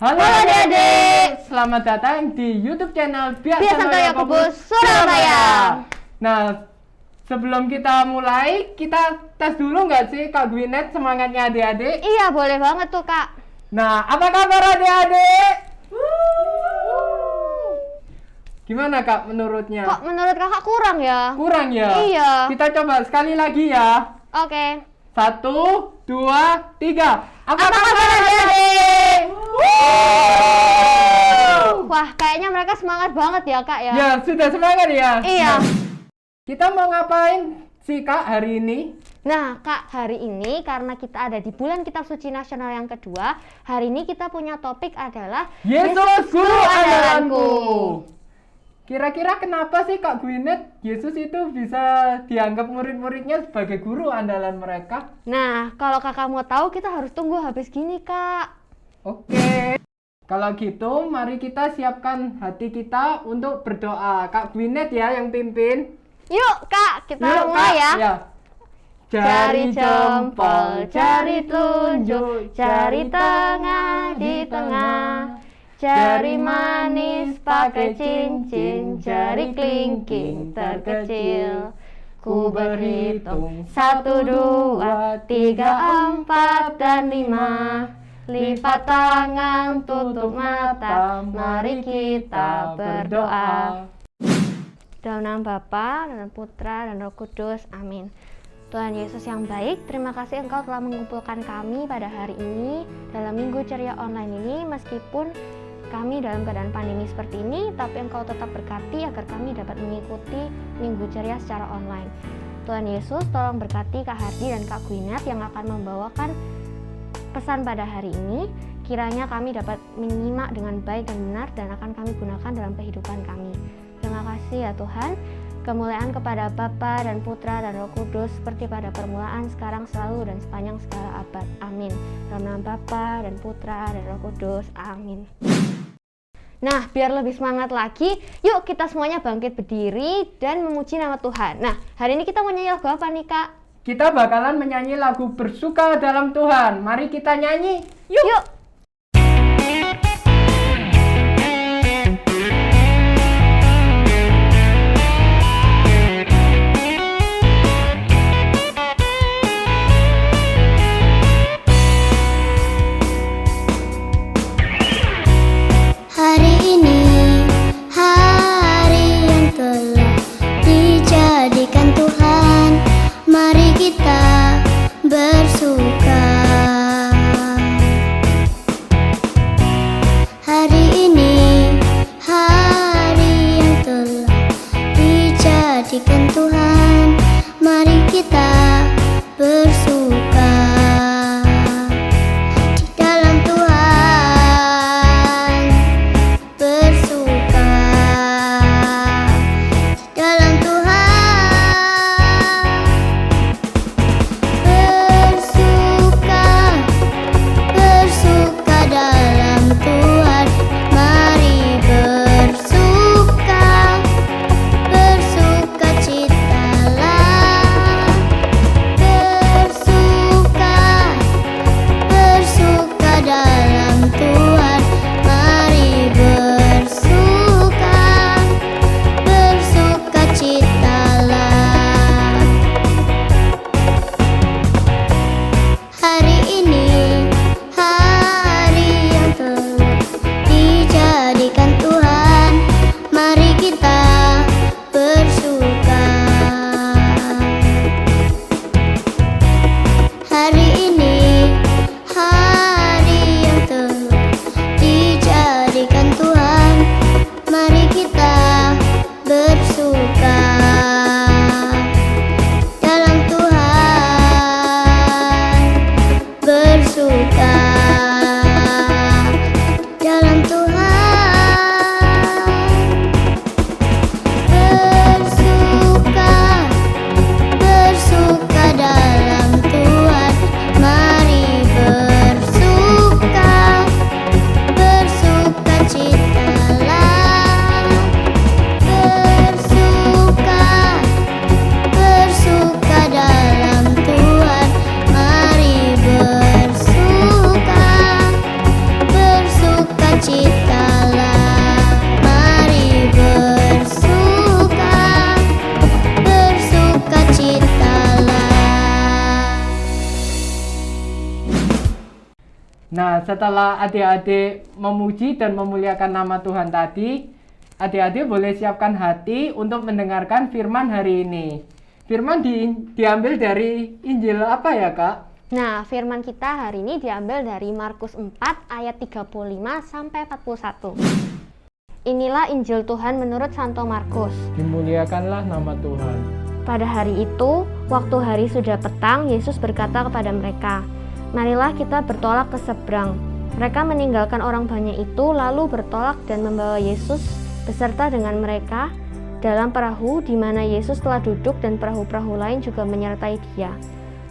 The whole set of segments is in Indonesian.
Halo adik-adik, selamat datang di YouTube channel Biasanto Yakobus Surabaya. Nah, sebelum kita mulai, kita tes dulu nggak sih Kak Gwinet semangatnya adik-adik? Iya, boleh banget tuh Kak. Nah, apa kabar adik-adik? Gimana Kak menurutnya? Kok menurut kakak kurang ya? Kurang ya? Iya. Kita coba sekali lagi ya. Oke. 1, 2, 3. Apa kabar adik-adik? Wah, kayaknya mereka semangat banget ya Kak ya? Ya, sudah semangat ya? Iya. Kita mau ngapain sih Kak hari ini? Nah Kak, hari ini karena kita ada di bulan Kitab Suci Nasional yang kedua, hari ini kita punya topik adalah Yesus Guru Andalanku. Kira-kira kenapa sih Kak Gwinet Yesus itu bisa dianggap murid-muridnya sebagai guru andalan mereka? Nah, kalau kakak mau tahu kita harus tunggu habis gini Kak. Oke. Kalau gitu mari kita siapkan hati kita untuk berdoa. Kak Gwinet ya yang pimpin. Yuk Kak, kita Yuk, mulai Kak. ya. Jari jempol, jari telunjuk, jari tengah di tengah. Jari manis pakai cincin, jari kelingking terkecil. Ku berhitung 1, 2, 3, 4, dan 5. Lipat tangan, tutup mata, mari kita berdoa. Dalam nama Bapa dan Putra dan Roh Kudus, amin. Tuhan Yesus yang baik, terima kasih Engkau telah mengumpulkan kami pada hari ini dalam Minggu Ceria Online ini. Meskipun kami dalam keadaan pandemi seperti ini, tapi Engkau tetap berkati agar kami dapat mengikuti Minggu Ceria secara online. Tuhan Yesus, tolong berkati Kak Hardi dan Kak Gwinet yang akan membawakan pesan pada hari ini. Kiranya kami dapat menyimak dengan baik dan benar dan akan kami gunakan dalam kehidupan kami. Terima kasih ya Tuhan. Kemuliaan kepada Bapa dan Putra dan Roh Kudus seperti pada permulaan, sekarang, selalu, dan sepanjang segala abad. Amin. Dalam nama Bapa dan Putra dan Roh Kudus. Amin. Nah, biar lebih semangat lagi, yuk kita semuanya bangkit berdiri dan memuji nama Tuhan. Nah, hari ini kita mau nyanyi lagu apa nih Kak? Kita bakalan menyanyi lagu Bersuka Dalam Tuhan. Mari kita nyanyi. Yuk. Hari ini, hari yang telah dijadikan Tuhan, mari kita bersuka. Nah, setelah adik-adik memuji dan memuliakan nama Tuhan tadi, adik-adik boleh siapkan hati untuk mendengarkan firman hari ini. Firman diambil dari Injil apa ya, Kak? Nah, firman kita hari ini diambil dari Markus 4 ayat 35 sampai 41. Inilah Injil Tuhan menurut Santo Markus. Dimuliakanlah nama Tuhan. Pada hari itu, waktu hari sudah petang, Yesus berkata kepada mereka, "Marilah kita bertolak ke seberang." Mereka meninggalkan orang banyak itu, lalu bertolak dan membawa Yesus beserta dengan mereka dalam perahu di mana Yesus telah duduk dan perahu-perahu lain juga menyertai dia.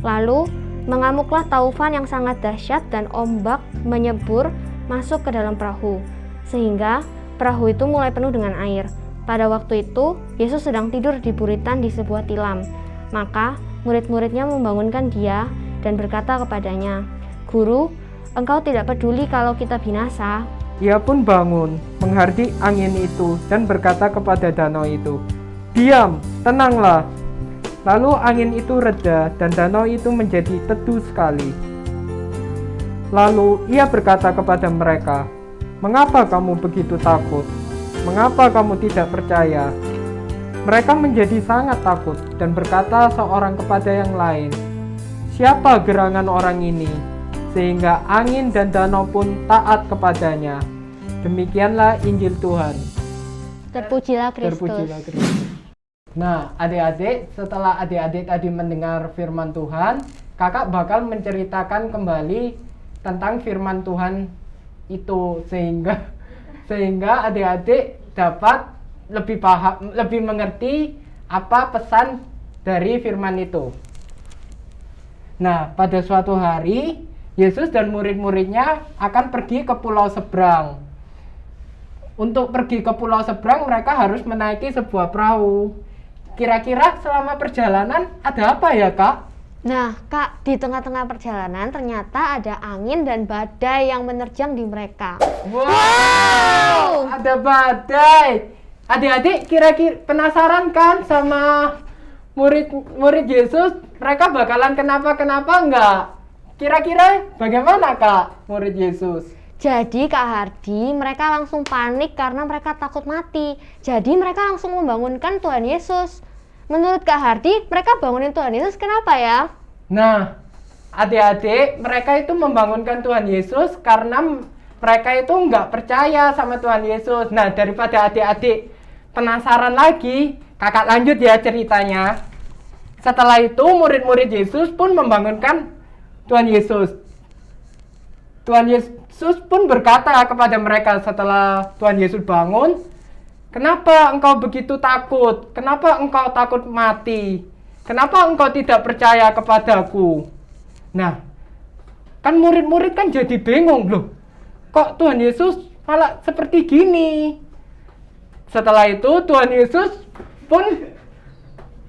Lalu, mengamuklah taufan yang sangat dahsyat dan ombak menyebur masuk ke dalam perahu, sehingga perahu itu mulai penuh dengan air. Pada waktu itu, Yesus sedang tidur di buritan di sebuah tilam. Maka, murid-muridnya membangunkan dia dan berkata kepadanya, "Guru, engkau tidak peduli kalau kita binasa?" Ia pun bangun, menghardik angin itu dan berkata kepada danau itu, "Diam, tenanglah." Lalu angin itu reda dan danau itu menjadi teduh sekali. Lalu ia berkata kepada mereka, "Mengapa kamu begitu takut? Mengapa kamu tidak percaya?" Mereka menjadi sangat takut dan berkata seorang kepada yang lain, "Siapa gerangan orang ini, sehingga angin dan danau pun taat kepadanya?" Demikianlah Injil Tuhan. Terpujilah Kristus. Terpujilah Kristus. Nah, adik-adik, setelah adik-adik tadi mendengar firman Tuhan, kakak bakal menceritakan kembali tentang firman Tuhan itu sehingga adik-adik dapat lebih paham, lebih mengerti apa pesan dari firman itu. Nah, pada suatu hari Yesus dan murid-muridnya akan pergi ke pulau seberang. Untuk pergi ke pulau seberang mereka harus menaiki sebuah perahu. Kira-kira selama perjalanan ada apa ya, Kak? Nah, Kak, di tengah-tengah perjalanan ternyata ada angin dan badai yang menerjang di mereka. Wow! Ada badai. Adik-adik kira-kira penasaran kan sama murid Yesus? Mereka bakalan kenapa-kenapa enggak? Kira-kira bagaimana, Kak, murid Yesus? Jadi Kak Hardi, mereka langsung panik karena mereka takut mati. Jadi mereka langsung membangunkan Tuhan Yesus. Menurut Kak Hardi, mereka bangunin Tuhan Yesus kenapa ya? Nah, adik-adik, mereka itu membangunkan Tuhan Yesus karena mereka itu nggak percaya sama Tuhan Yesus. Nah, daripada adik-adik penasaran lagi, kakak lanjut ya ceritanya. Setelah itu, murid-murid Yesus pun membangunkan Tuhan Yesus. Tuhan Yesus pun berkata kepada mereka setelah Tuhan Yesus bangun, "Kenapa engkau begitu takut? Kenapa engkau takut mati? Kenapa engkau tidak percaya kepadaku?" Nah, kan murid-murid kan jadi bingung loh. Kok Tuhan Yesus malah seperti gini? Setelah itu Tuhan Yesus pun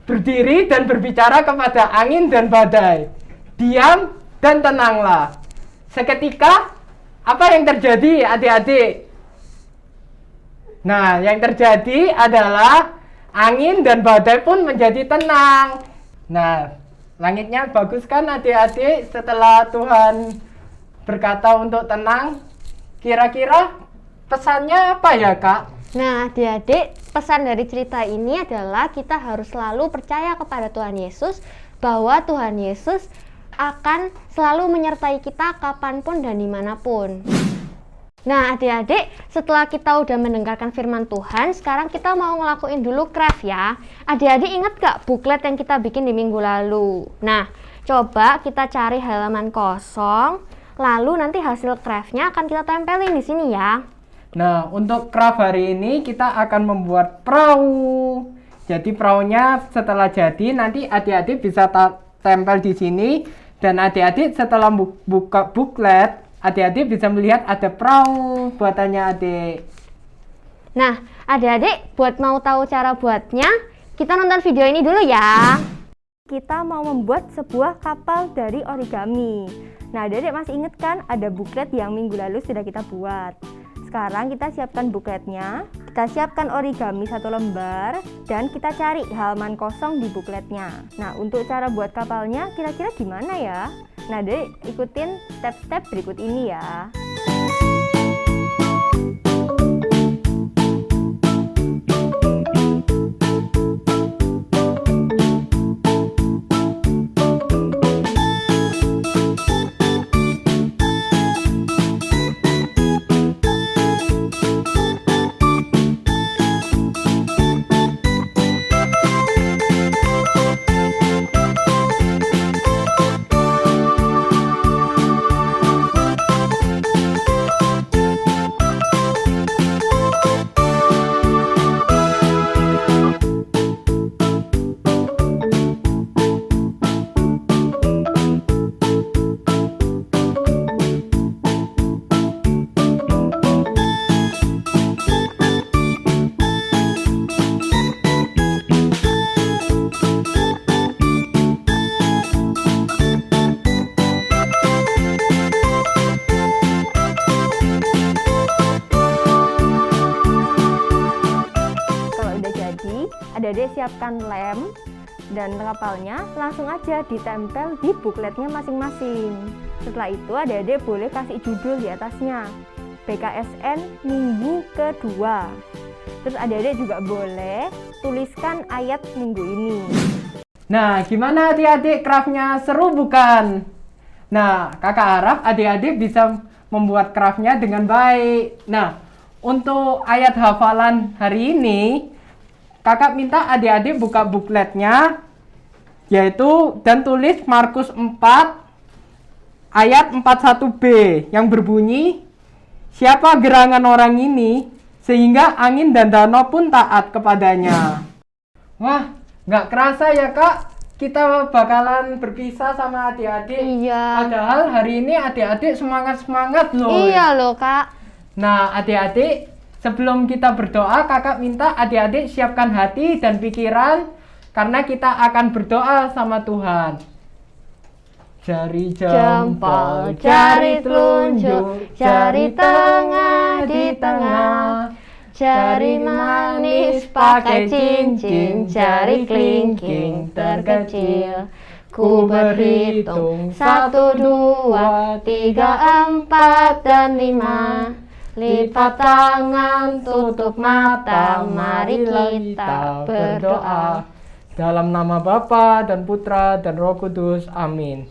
berdiri dan berbicara kepada angin dan badai. "Diam dan tenanglah." Seketika, apa yang terjadi adik-adik? Nah, yang terjadi adalah angin dan badai pun menjadi tenang. Nah, langitnya bagus kan adik-adik setelah Tuhan berkata untuk tenang? Kira-kira pesannya apa ya, Kak? Nah, adik-adik, pesan dari cerita ini adalah kita harus selalu percaya kepada Tuhan Yesus, bahwa Tuhan Yesus akan selalu menyertai kita kapanpun dan dimanapun. Nah, adik-adik, setelah kita udah mendengarkan firman Tuhan, sekarang kita mau ngelakuin dulu craft ya. Adik-adik ingat gak buklet yang kita bikin di minggu lalu? Nah, coba kita cari halaman kosong, lalu nanti hasil craftnya akan kita tempelin di sini ya. Nah, untuk craft hari ini kita akan membuat perahu. Jadi perahunya setelah jadi nanti adik-adik bisa tempel di sini. Dan adik-adik setelah buka buklet, adik-adik bisa melihat ada perahu buatannya adik. Nah, adik-adik buat mau tahu cara buatnya, kita nonton video ini dulu ya. Kita mau membuat sebuah kapal dari origami. Nah, adik-adik masih ingat kan ada buklet yang minggu lalu sudah kita buat. Sekarang kita siapkan bukletnya, kita siapkan origami 1 lembar, dan kita cari halaman kosong di bukletnya. Nah, untuk cara buat kapalnya kira-kira gimana ya? Nah, Dek ikutin step-step berikut ini ya. Adik-adik siapkan lem dan kapalnya langsung aja ditempel di bukletnya masing-masing. Setelah itu adik-adik boleh kasih judul di atasnya, BKSN minggu kedua. Terus adik-adik juga boleh tuliskan ayat minggu ini. Nah, gimana adik-adik, craftnya seru bukan? Nah, kakak harap adik-adik bisa membuat craftnya dengan baik. Nah, untuk ayat hafalan hari ini, kakak minta adik-adik buka bukletnya, yaitu dan tulis Markus 4 ayat 41b yang berbunyi, siapa gerangan orang ini sehingga angin dan danau pun taat kepadanya. Wah, nggak kerasa ya kak, kita bakalan berpisah sama adik-adik. Iya. Padahal hari ini adik-adik semangat-semangat loh. Iya loh kak. Nah, adik-adik, sebelum kita berdoa, kakak minta adik-adik siapkan hati dan pikiran karena kita akan berdoa sama Tuhan. Jari jempol, jari telunjuk, jari tengah di tengah, jari manis pakai cincin, jari kelingking terkecil. Ku berhitung 1, 2, 3, 4, dan 5. Lipat tangan, tutup mata, mari kita berdoa. Dalam nama Bapa dan Putra dan Roh Kudus, amin.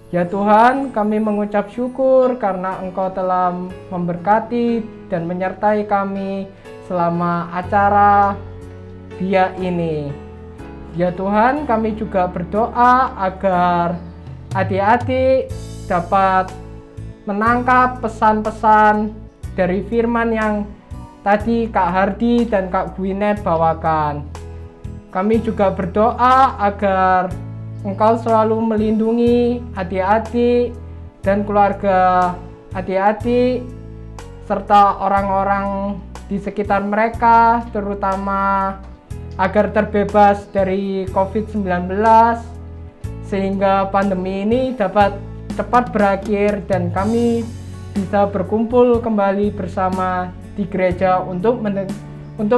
Ya Tuhan, kami mengucap syukur karena Engkau telah memberkati dan menyertai kami selama acara biak ini. Ya Tuhan, kami juga berdoa agar adik-adik dapat menangkap pesan-pesan dari firman yang tadi Kak Hardi dan Kak Gwinet bawakan. Kami juga berdoa agar Engkau selalu melindungi adik-adik dan keluarga adik-adik serta orang-orang di sekitar mereka, terutama agar terbebas dari COVID-19 sehingga pandemi ini dapat cepat berakhir dan kami bisa berkumpul kembali bersama di gereja untuk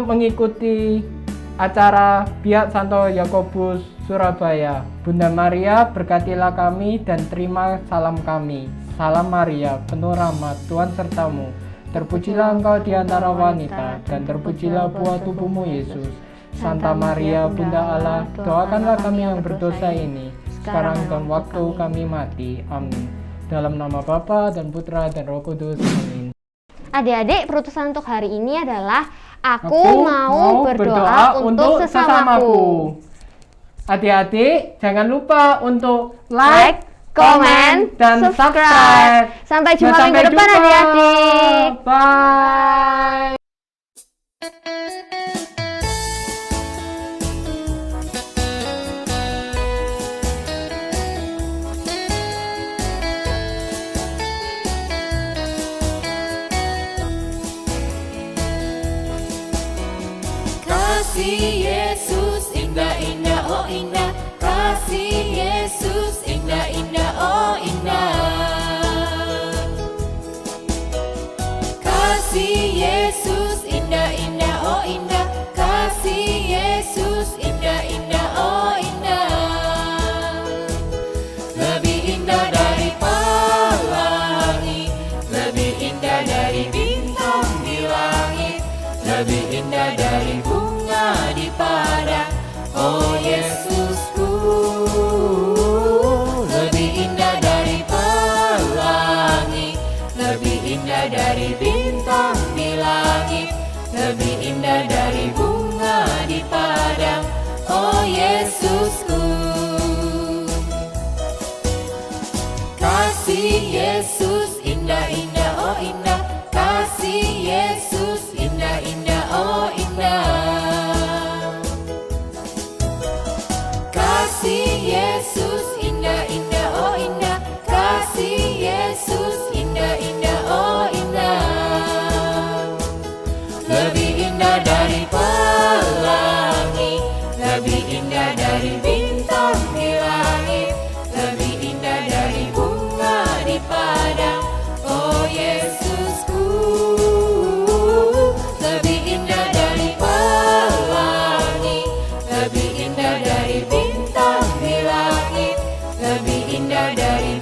mengikuti acara Biak Santo Yakobus Surabaya. Bunda Maria, berkatilah kami dan terima salam kami. Salam Maria, penuh rahmat, Tuhan sertamu. Terpujilah engkau di antara wanita dan terpujilah buah tubuhmu Yesus. Santa Maria, Bunda Allah, doakanlah kami yang berdosa ini, sekarang dan waktu kami mati. Amin. Dalam nama Bapa dan Putra dan Roh Kudus. Amin. Adik-adik, perutusan untuk hari ini adalah aku mau berdoa untuk sesamaku. Adik-adik, jangan lupa untuk like, komen, dan subscribe. Sampai jumpa Nah, minggu depan jumpa. adik-adik. Bye. Kasih Yesus indah-indah, oh indah. Kasih Yesus indah-indah, oh indah. Kasih Yesus indah-indah, oh indah. Kasih Yesus indah-indah, oh indah. Lebih indah dari kasih Yesus indah-indah, oh indah, kasih Yesus indah-indah, oh indah. Kasih Yesus indah-indah, oh indah, kasih Yesus indah-indah, oh indah. Lebih indah dari pelangi, lebih indah dari bintang di langit, lebih indah dari bunga di padang, oh Yesusku. Lebih indah dari pelangi, lebih indah dari bintang di langit, lebih indah dari